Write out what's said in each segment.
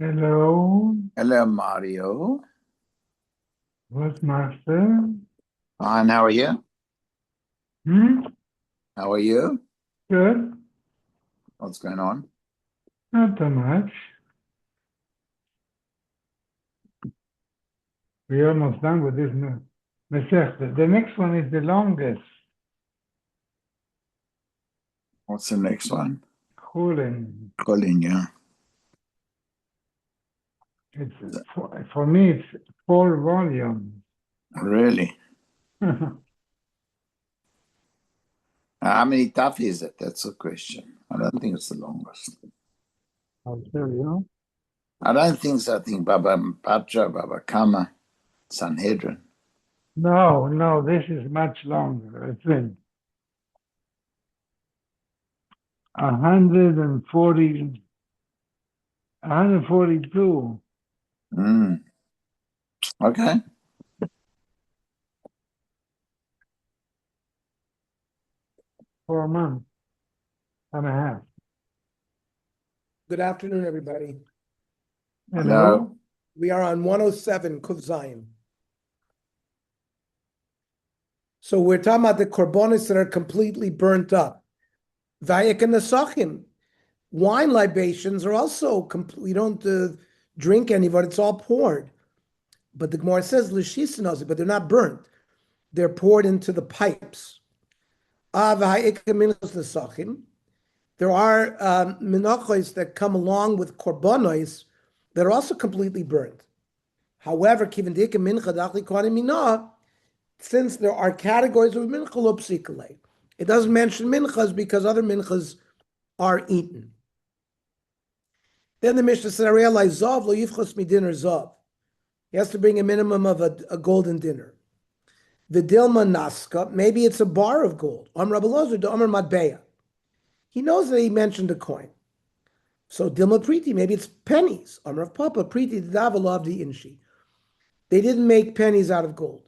Hello, Hello, Mario. what's master? Fine, how are you? Hmm? How are you? Good, What's going on? not too much. We're almost done with this Masechta. The next one is the longest. What's the next one? Chulin. Colin, yeah. It's for me. It's 4 volumes. Really? How many tough is it? That's the question. I don't think it's the longest. I'll tell you. I don't think so. I think Baba Patra, Baba Kama, Sanhedrin. No, no, this is much longer. It's in 140, 142 Mm. Okay. for a month and a half. Good afternoon, everybody. Hello. Hello? We are on 107 Kuf Zion. So we're talking about the korbanos that are completely burnt up. Vayik and Nesachim. Wine libations are also complete. We don't drink any, but it's all poured. But the Gemara says l'shisanosi, but they're not burnt. They're poured into the pipes. Vayik minos Nesachim. There are menachos that come along with korbanos that are also completely burnt. However, since there are categories of mincha lo psikale, it doesn't mention minchas because other minchas are eaten. Then the Mishnah said, I realize zav lo yifchos mi dinner zav. He has to bring a minimum of a golden dinner. Vidilma naska, maybe it's a bar of gold. Amr Abelazar do Amr Matbeya. He knows that he mentioned a coin. So Dilma Priti, maybe it's pennies. Amr of Papa Priti Davalavdi Inshi. They didn't make pennies out of gold.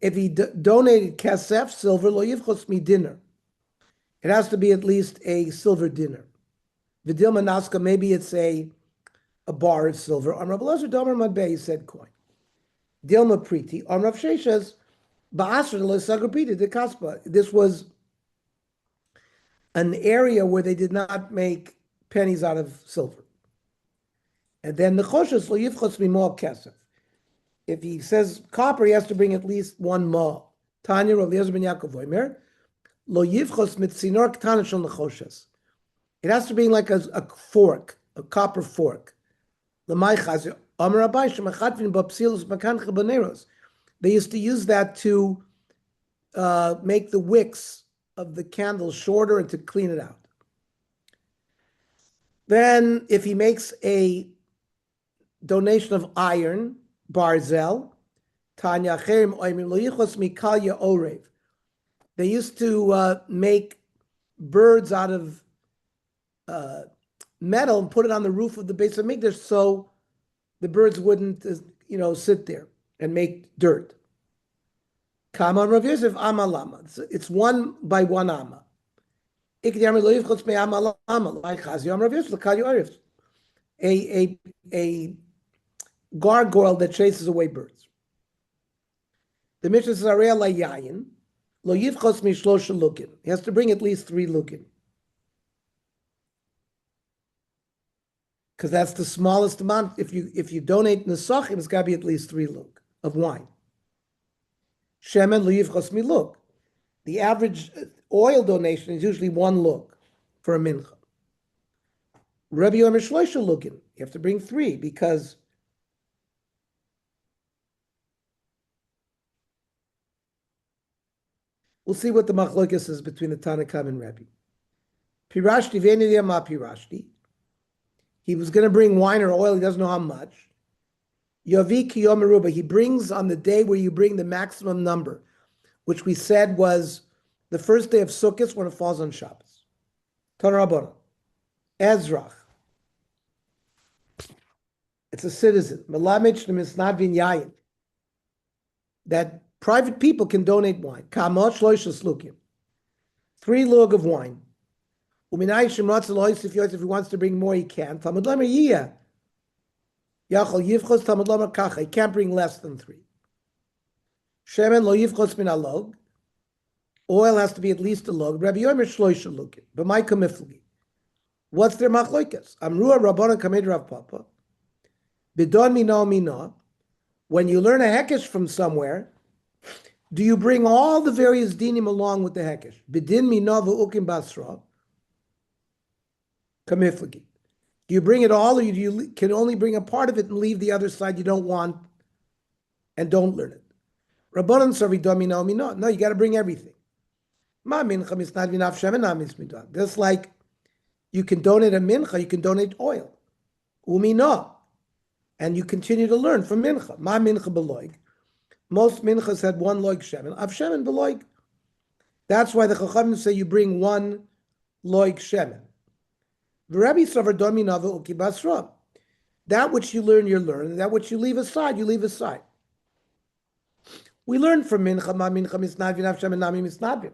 If he donated kasef, silver, lo yivchos mi dinner. It has to be at least a silver dinner. Vidilma naska, maybe it's a bar of silver. On Rav Elazar Domer Madbei, he said coin. Dilma priti. On Rav Sheshes, ba'asr l'sagrapiti de kaspa. This was an area where they did not make pennies out of silver. And then the choshes lo yivchos mi mo kasef. If he says copper, he has to bring at least one ma. Tanya Rav Eliezer ben Yaakov Omer, lo yivchos mit sinor ktana shel nechoshes. It has to be like a fork, a copper fork. They used to use that to make the wicks of the candle shorter and to clean it out. Then, if he makes a donation of iron, barzel, Tanya orev. They used to make birds out of metal and put it on the roof of the base of Mikdash so the birds wouldn't, sit there and make dirt. Kama Rav Yosef Amalama. It's one by one ama. A gargoyle that chases away birds. The Mishnah says, yayin, lo yivchos mishlosha lukin. He has to bring at least 3 lukin. Because that's the smallest amount. If you donate nesachim, it's got to be at least 3 lug of wine. Shemen lo yivchos milug. The average oil donation is usually 1 lug for a mincha. Rabbi Yomer shloisha lugin. You have to bring 3 because we'll see what the machlokes is between the Tanakam and Rabbi. Pirashti v'enidiyah ma pirashti. He was going to bring wine or oil. He doesn't know how much. Yavi kiyom meruba. He brings on the day where you bring the maximum number, which we said was the first day of Sukkot when it falls on Shabbos. Tanarabona. Ezrach. It's a citizen. Melamich misnad vin yayin. That private people can donate wine. Kamot shloisha slukim. 3 lug of wine. If he wants to bring more, he can. Talmud Lamer Yiyah. Yachol Yivchos Talmud Lamer Kacha. He can't bring less than 3. Shemen Lo Yivchos Min Alog. Oil has to be at least a log. Rabbi Yomer Shloisha Lugin. But my Kamiflgi. What's their machloikas? Amrua Rabbanan Kamed Rav Papa. Bidon Mina. When you learn a hekesh from somewhere, do you bring all the various dinim along with the hekesh? Bidin Mina V'ukim Basra. Kamiflagi. Do you bring it all, or you can only bring a part of it and leave the other side you don't want and don't learn it? Rabbanan Sarvidon Mina. No, you got to bring everything. Just like you can donate a mincha, you can donate oil. Umina. And you continue to learn from mincha. Ma mincha beloig. Most minchas had 1 loig shemen. Av shemen beloig. That's why the chachamim say you bring 1 loig shemen. V'Rabbi savar domina ve'uki basra. That which you learn, you learn. And that which you leave aside, you leave aside. We learn from mincha. Ma mincha misnadvin av shemen nami misnadvin.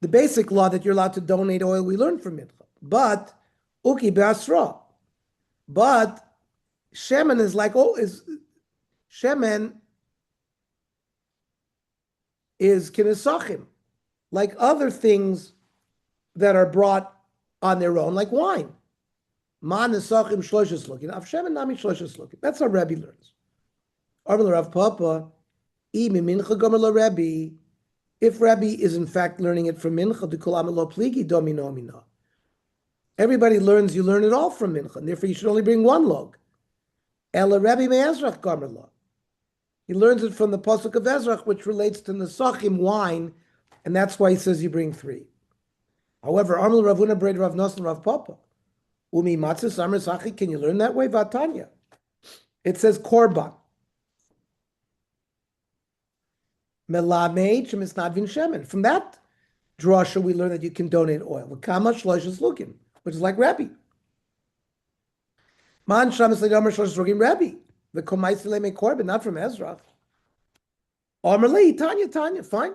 The basic law that you're allowed to donate oil, we learn from mincha. But uki basra. But shemen is like, shemen is kinesachim, like other things that are brought on their own, like wine. Man nesachim shloshus looking. Av shemen nami shloshus looking. That's how Rebbe learns. Arvel Rav Papa, imi mincha gomer lo Rebbe. If Rebbe is in fact learning it from mincha, to kol lo pligi domino mina. Everybody learns, you learn it all from mincha, and therefore you should only bring 1 log. Ela Rebbe me'ezrach gomer lo. He learns it from the pasuk of Ezrach, which relates to nesachim, wine, and that's why he says you bring 3. However, Amel Ravuna Braid Rav Nosson Rav Papa. Umi matzis amr sachi, can you learn that way? Vatanya. It says korban. Melamed shemisnadvin shemen. From that drasha, we learn that you can donate oil. V'kama shloshus lukim, which is like Rabbi. Man shamis le'amr shloshus lukim Rabbi. The komaisile me korban, not from Ezra. Amr lei Tanya. Fine.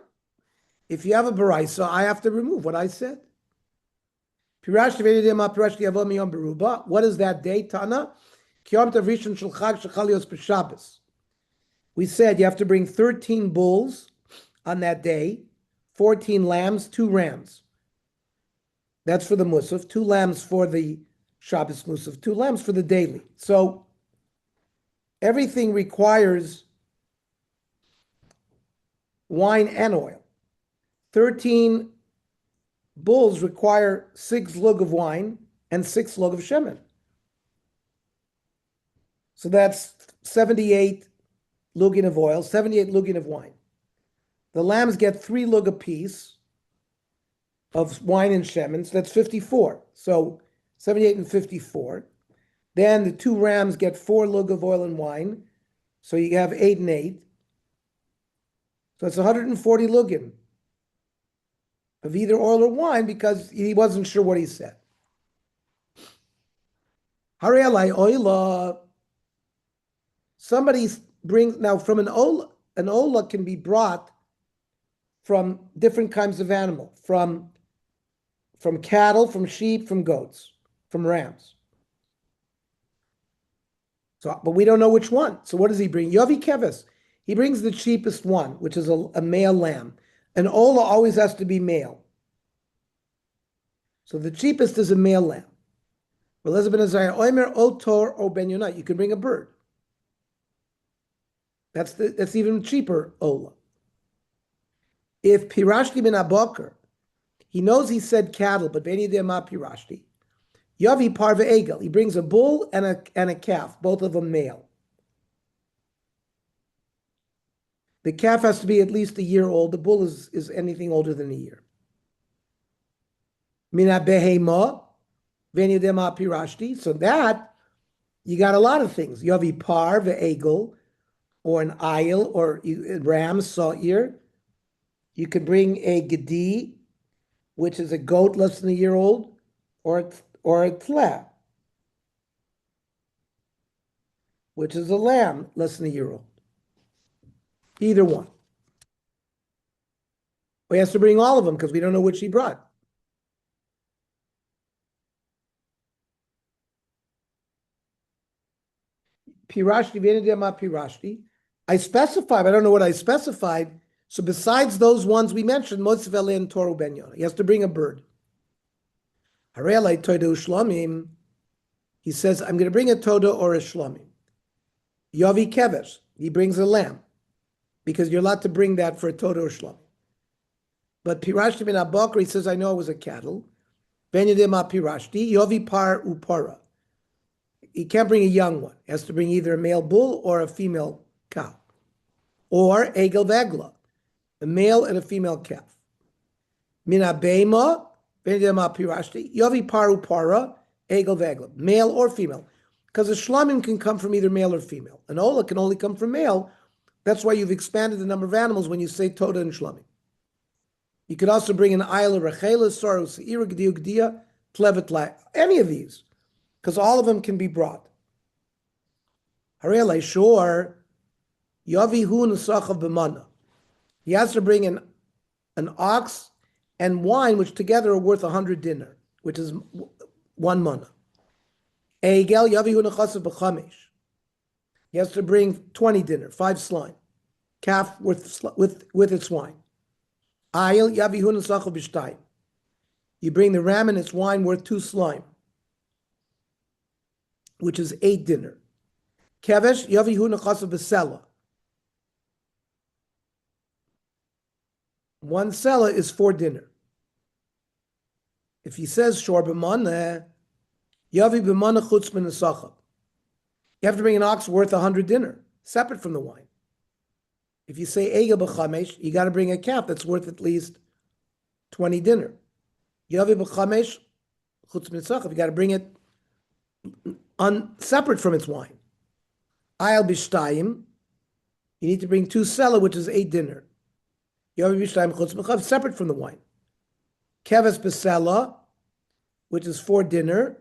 If you have a baraisa, I have to remove what I said. What is that day, Tana? We said you have to bring 13 bulls on that day, 14 lambs, 2 rams. That's for the Musaf, 2 lambs for the Shabbos Musaf, 2 lambs for the daily. So everything requires wine and oil. 13 bulls require 6 lug of wine and 6 lug of shemen. So that's 78 lugin of oil, 78 lugin of wine. The lambs get 3 lug apiece of wine and shemen, so that's 54. So 78 and 54. Then the 2 rams get 4 lug of oil and wine, so you have 8 and 8. So it's 140 lugin of either oil or wine, because he wasn't sure what he said. Harei oila. Somebody brings, now from an ola can be brought from different kinds of animal, from cattle, from sheep, from goats, from rams. So, but we don't know which one. So what does he bring? Yovi keves. He brings the cheapest one, which is a male lamb. An ola always has to be male. So the cheapest is a male lamb. You can bring a bird. That's even cheaper ola. If pirashti bin abokar, he knows he said cattle, but beni ma pirashti. Yavi parva egel. He brings a bull and a calf, both of them male. The calf has to be at least a year old. The bull is anything older than a year. Mina behema, veni ma pirashti. So that you got a lot of things. Yavi par ve'egel, or an ayil, or ram sa'ir. You could bring a gedi, which is a goat less than a year old, or a tleh, which is a lamb less than a year old. Either one. We have to bring all of them because we don't know which he brought. Pirashti, Venedema Pirashti. I specified, I don't know what I specified. So besides those ones we mentioned, Motzvele and Toru Ben Yonah, he has to bring a bird. Harelai Toidu Shlomim, he says, I'm going to bring a Toda or a Shlomim. Yavi Kevesh, he brings a lamb, because you're allowed to bring that for a Toda or Shlomim. But Pirashti Ben Abakar, he says, I know it was a cattle. Ben Yedema Pirashti, Yavi Par Upara. He can't bring a young one. He has to bring either a male bull or a female cow. Or Egel Vegla, a male and a female calf. Mina Beima, Benedema Pirashti, Yavi Paru Para, Egel Vegla, male or female. Because a shlamim can come from either male or female. An ola can only come from male. That's why you've expanded the number of animals when you say Toda and shlamim. You could also bring an Ayla, Rechela, Saru, Seira, Gdiu, Gdia, Plevet, La, any of these. Because all of them can be brought. Harele, sure. Yavi hu nesachav b'mana. He has to bring an ox and wine, which together are worth 100 dinar, which is 1 mana. Egel yavi hu nechasav b'chamesh. He has to bring 20 dinar, 5 slime, calf with its wine. Ayil yavi hu nesachav b'shtayim. You bring the ram and its wine worth 2 slime, which is 8 dinar. Kevesh yavi hu nechasav b'sela. 1 sela is 4 dinar. If he says shor b'maneh, yavi b'maneh chutz b'nesachab. You have to bring an ox worth 100 dinar, separate from the wine. If you say egel b'chamesh, you got to bring a calf that's worth at least 20 dinar. Yavi b'chamesh chutz b'nesachab. You got to bring it separate from its wine. Ayal b'shtayim. You need to bring 2 sela, which is 8 dinar. Separate from the wine. Keves besela, which is 4 dinar.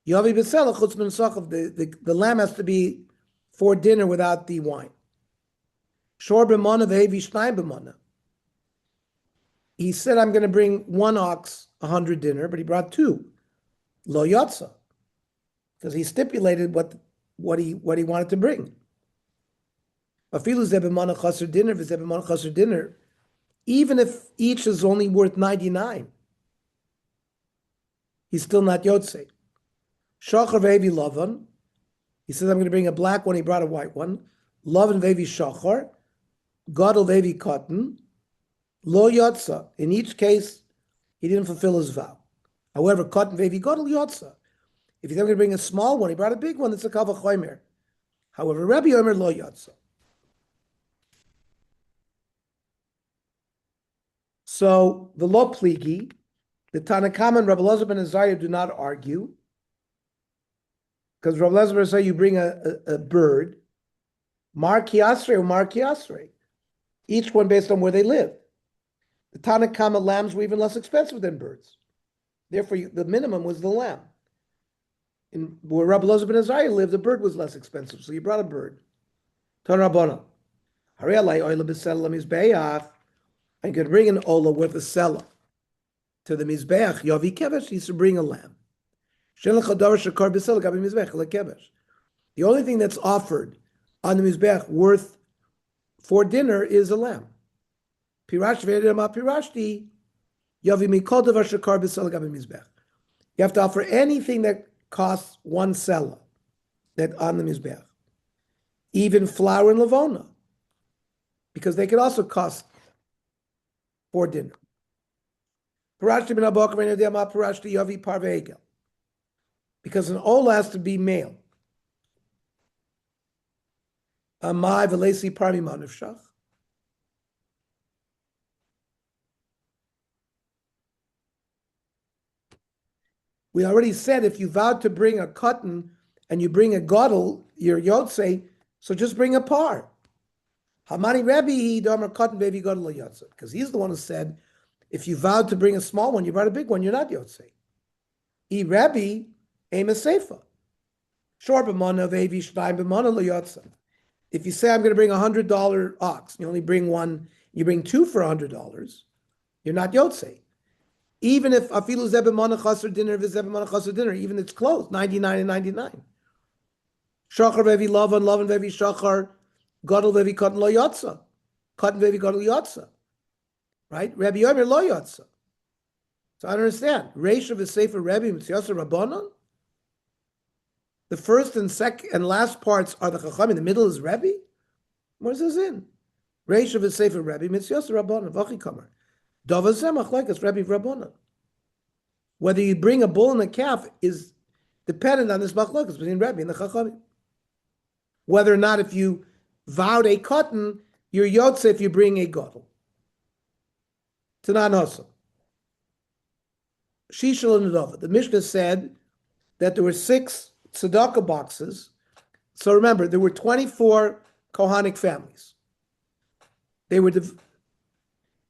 Yavi besela chutz min sachav. The lamb has to be 4 dinar without the wine. Shor b'mana ve'evi shnayim b'mana. He said, I'm going to bring 1 ox, 100 dinar, but he brought 2. Lo yotza, because he stipulated what he wanted to bring. Even if each is only worth 99, he's still not Yotze. Shachar ve'evi lavan. He says, I'm going to bring a black one. He brought a white one. Lavan ve'evi shachar. Gadol ve'evi cotton. Lo Yotza. In each case, he didn't fulfill his vow. However, cotton ve'evi gadol Yotza. If he's going to bring a small one, he brought a big one. It's a kavach. However, Rabbi Omer lo Yotza. So the lo pligi, the Tanakama and Rabbi Elazar ben Azariah do not argue, because Rabbi Elazar ben Azariah, you bring a bird, mar kiasre or mar kiasre, each one based on where they live. The Tanakama lambs were even less expensive than birds. Therefore, the minimum was the lamb. In where Rabbi Elazar ben Azariah lived, the bird was less expensive, so you brought a bird. Tan Rabbana. Harei oila b'sela mizbeach. I'm going to bring an ola with a sela to the mizbeach. Yavi kevesh, he used to bring a lamb. The only thing that's offered on the mizbeach worth for dinner is a lamb. Pirash ve'edema pirashti yavi mikol davar shekar b'sela gabi mizbeach. You have to offer anything that costs 1 sela that on the mizbeach, even flour and lavona, because they could also cost for dinner. Because an ola has to be male. We already said if you vowed to bring a cotton and you bring a gadol, your yotze, so just bring a par. Hamani Rabbi Damar cotton baby gadol yotze, because he's the one who said, if you vowed to bring a small one, you brought a big one, you're not yotze. E Rabbi aim a seifa. Shor b'mana ve'evi shnayim b'mana liyotze. If you say I'm going to bring $100 ox, you only bring one, you bring 2 for $100, you're not yotze. Even if afilu zeh b'mana chaser dinner, v'zeh b'mana chaser dinner, even it's closed, 99 and 99. Shachar vevi lavan, lavan vevi shachar, gadol vevi katan lo yatsa. Katan vevi gadol yatsa. Right? Rabbi Yomi lo yatsa. So I don't understand. Reish of the Sefer Rebbe Mitzvah Rabbanon. The first and second and last parts are the Chachamim. The middle is Rebbe. Where's this in? Reish of the Sefer Rebbe Mitzvah Rabbanon. Vachi Kamar. Davazem Achlekas Rebbe Rabbanon. Whether you bring a bull and a calf is dependent on this machlokas between Rebbe and the Chachamim. Whether or not if you vowed a cotton, you're yotze if you bring a gadol. Tanan Hasa. Shishal and Nadava. The Mishnah said that there were 6 tzedakah boxes. So remember, there were 24 Kohanic families.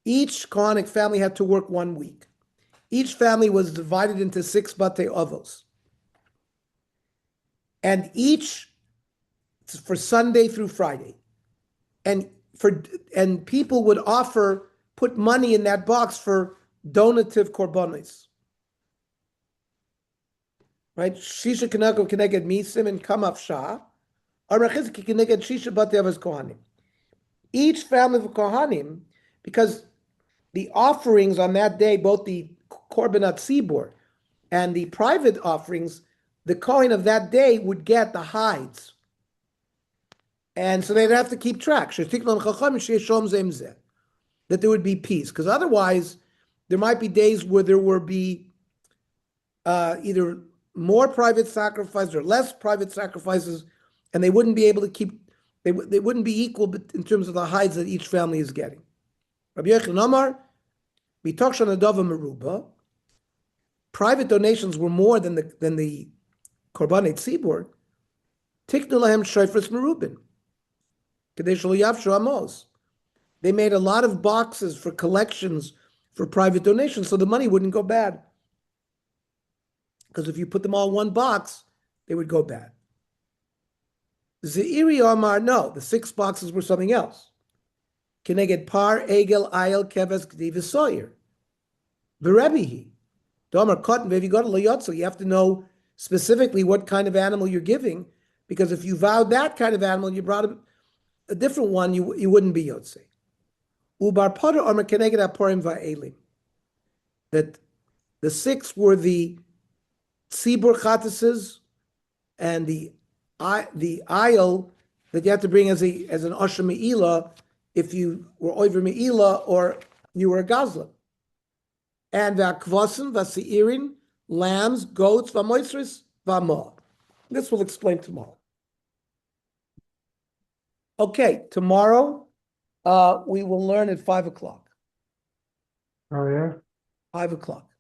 Each Kohanic family had to work 1 week. Each family was divided into 6 batei avos. And each for Sunday through Friday. And people would put money in that box for donative korbanos. Right? Shisha kanako keneged misim and kamaf shah. Arachizki keneged shisha batei avos kohanim. Each family of kohanim, because the offerings on that day, both the korbanat tzibur and the private offerings, the kohen of that day would get the hides. And so they'd have to keep track. That there would be peace. Because otherwise, there might be days where there would be either more private sacrifices or less private sacrifices, and they wouldn't be able to keep, they wouldn't be equal in terms of the hides that each family is getting. Rabbi Yochanan Amar, Mitokshan Adava Meruba, private donations were more than the Korbanei Tzibur. Tiknu lahem shofros merubin. Kadei shelo yavshu amos. They made a lot of boxes for collections for private donations, so the money wouldn't go bad. Because if you put them all in one box, they would go bad. Zeiri Omar, no, the 6 boxes were something else. Keneged par, egel, ayel, keves, gdi, v'soyer. V'rebihi. Domar cotton, vevi got a you have to know specifically what kind of animal you're giving, because if you vowed that kind of animal and you brought a different one, you wouldn't be yotze. Ubar potter omer keneged aporim va'elim. That the 6 were the tzibur chatases and the ayel that you have to bring as an osher me'ilah if you were over me'ilah or you were a gazlan. And v'akvosim, v'seirin, lambs, goats, v'moisris, v'amah. This we'll explain tomorrow. Okay, tomorrow we will learn at 5 o'clock. Oh, yeah? 5 o'clock.